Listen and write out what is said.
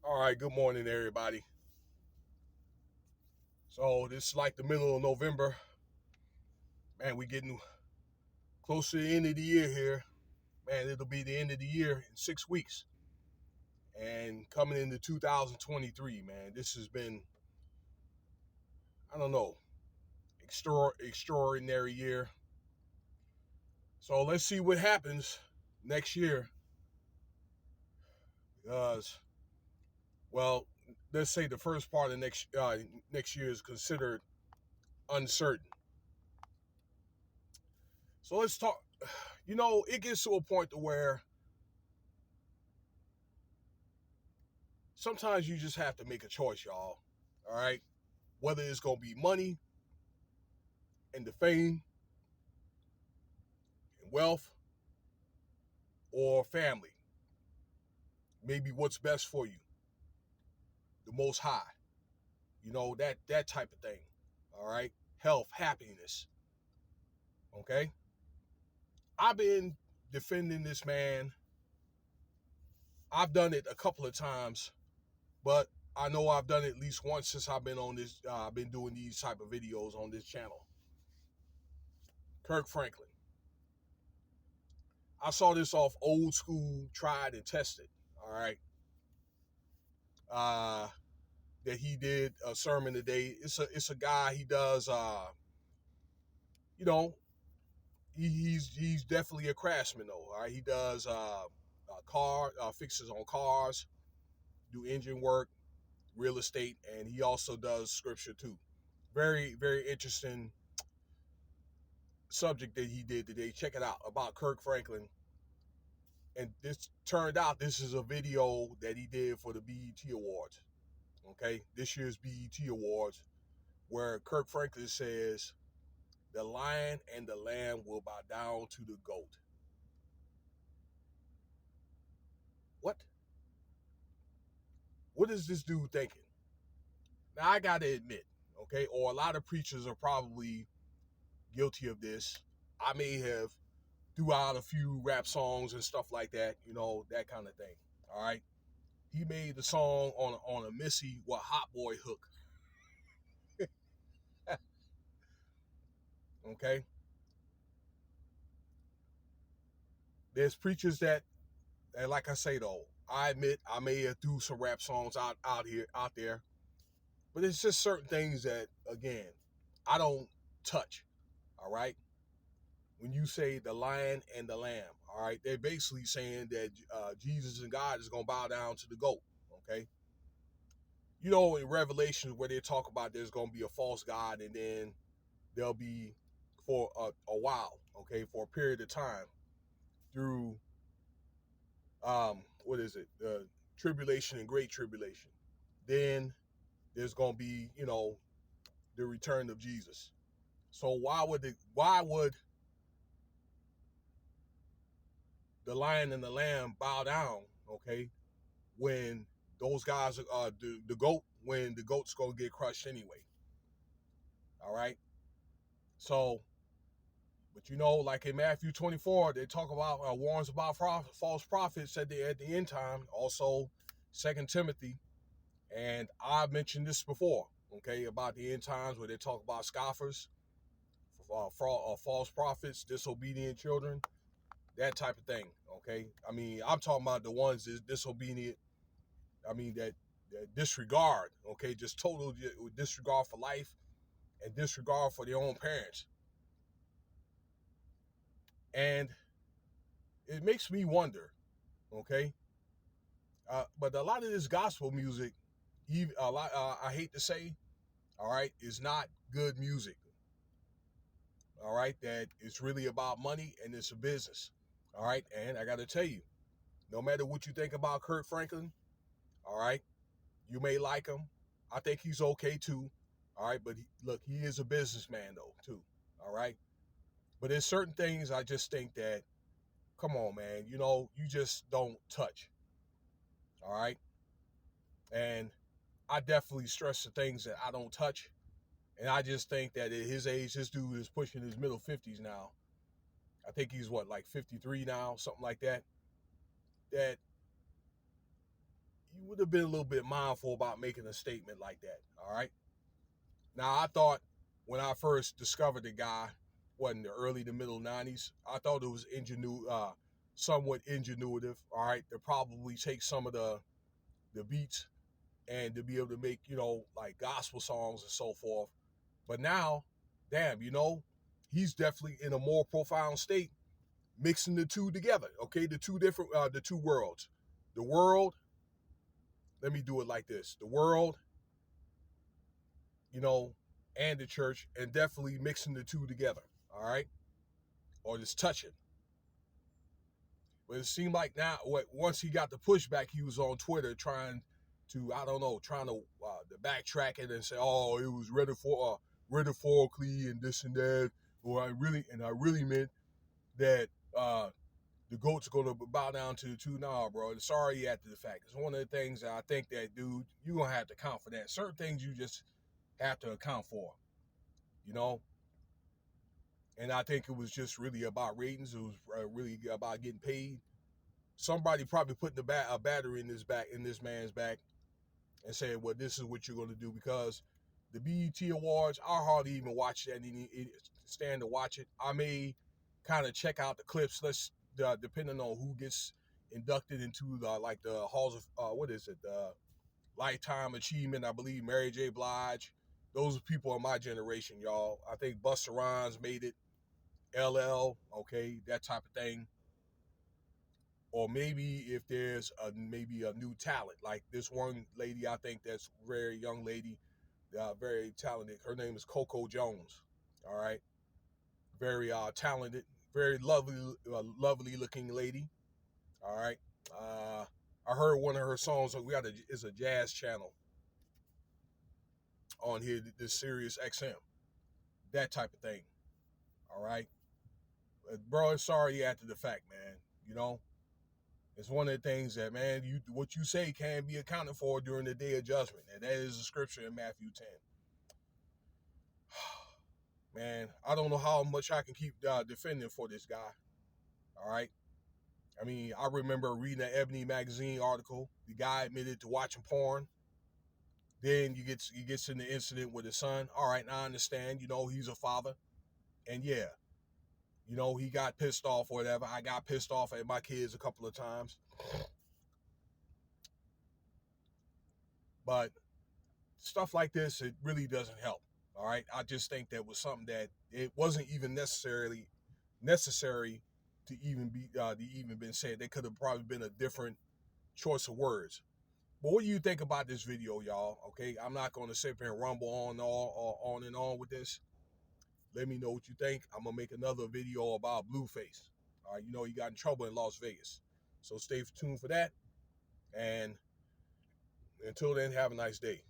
All right, good morning, everybody. So this is like the middle of November. Man, we getting close to the end of the year here. Man, it'll be the end of the year in 6 weeks. And coming into 2023, man, this has been, I don't know, extraordinary year. So let's see what happens next year. Because, well, let's say the first part of next year is considered uncertain. So let's talk. It gets to a point to where sometimes you just have to make a choice, y'all. All right. Whether it's going to be money and the fame and wealth or family. Maybe what's best for you, the most high, that type of thing. All right. Health, happiness. Okay. I've been defending this man. I've done it a couple of times, but I know I've done it at least once since I've been on this. I've been doing these type of videos on this channel. Kirk Franklin. I saw this off old school, tried and tested. All right. Uh, that he did a sermon today. It's a guy. He does. You know, he's definitely a craftsman though. All right. He does car fixes on cars, do engine work, real estate, and he also does scripture too. Very very interesting subject that he did today. Check it out about Kirk Franklin. And this turned out this is a video that he did for the BET Awards. Okay, this year's BET Awards, where Kirk Franklin says, "The lion and the lamb will bow down to the goat." What? What is this dude thinking? Now I gotta admit, okay, or a lot of preachers are probably guilty of this. I may have threw out a few rap songs and stuff like that, that kind of thing. All right. He made the song on a Missy with Hot Boy hook. Okay. There's preachers that, and like I say though, I admit I may have threw some rap songs out there, but it's just certain things that again I don't touch. All right. When you say the lion and the lamb, all right, they're basically saying that Jesus and God is going to bow down to the goat. Okay. In Revelations where they talk about there's going to be a false God and then there'll be for a while, okay, for a period of time through, what is it? The tribulation and great tribulation. Then there's going to be, the return of Jesus. So why would the lion and the lamb bow down, okay, when those guys are the goat, when the goat's gonna get crushed anyway. All right. So, but like in Matthew 24, they talk about warns about false prophets at the end time. Also, Second Timothy, and I've mentioned this before, okay, about the end times where they talk about scoffers, false prophets, disobedient children, that type of thing. Okay, I mean, I'm talking about the ones that's disobedient. I mean that disregard, okay, just total disregard for life and disregard for their own parents. And it makes me wonder, okay, but a lot of this gospel music, even a lot, I hate to say, all right, is not good music. All right, that it's really about money and it's a business. All right, and I got to tell you, no matter what you think about Kirk Franklin, all right, you may like him. I think he's okay too. All right, but look, he is a businessman though too. All right, but there's certain things I just think that, come on, man, you just don't touch. All right, and I definitely stress the things that I don't touch. And I just think that at his age, this dude is pushing his middle 50s now. I think he's what, like 53 now, something like that. That would have been a little bit mindful about making a statement like that. All right. Now, I thought when I first discovered the guy, what, in the early to middle 90s, I thought it was somewhat ingenuitive, all right, to probably take some of the beats and to be able to make, like gospel songs and so forth. But now, damn, he's definitely in a more profound state, mixing the two together, okay? The two worlds. The world, let me do it like this. The world, and the church, and definitely mixing the two together, all right? Or just touching. But it seemed like now, once he got the pushback, he was on Twitter trying to, I don't know, to backtrack it and say, oh, it was rhetorically and this and that, or I really meant that the goats are gonna bow down to the two. Nah, bro. Sorry after the fact. It's one of the things that I think that, dude, you're gonna have to account for that. Certain things you just have to account for, you know. And I think it was just really about ratings. It was really about getting paid. Somebody probably put a battery in this man's back, and said, "Well, this is what you're going to do," because the BET Awards, I hardly even watch that. Stand to watch it. I may kind of check out the clips. Depending on who gets inducted into the halls of what is it? The Lifetime Achievement. I believe Mary J. Blige. Those are people of my generation, y'all. I think Busta Rhymes made it. LL, okay, that type of thing. Or maybe if there's maybe a new talent, like this one lady, I think that's very young lady, very talented. Her name is Coco Jones. All right, very talented, very lovely looking lady. All right, I heard one of her songs. It's a jazz channel on here, this Sirius XM, that type of thing. All right, bro, sorry after the fact, man. You know, it's one of the things that, man, what you say can be accounted for during the day of judgment. And that is the scripture in Matthew 10. Man, I don't know how much I can keep defending for this guy. All right. I mean, I remember reading an Ebony magazine article. The guy admitted to watching porn. Then he gets in the incident with his son. All right, now I understand. He's a father. And yeah, he got pissed off or whatever. I got pissed off at my kids a couple of times. But stuff like this, it really doesn't help. All right. I just think that was something that it wasn't even necessary to even been said. There could have probably been a different choice of words. But what do you think about this video, y'all? Okay, I'm not going to sit here and rumble on and on with this. Let me know what you think. I'm gonna make another video about Blueface. All right, he got in trouble in Las Vegas, so stay tuned for that. And until then, have a nice day.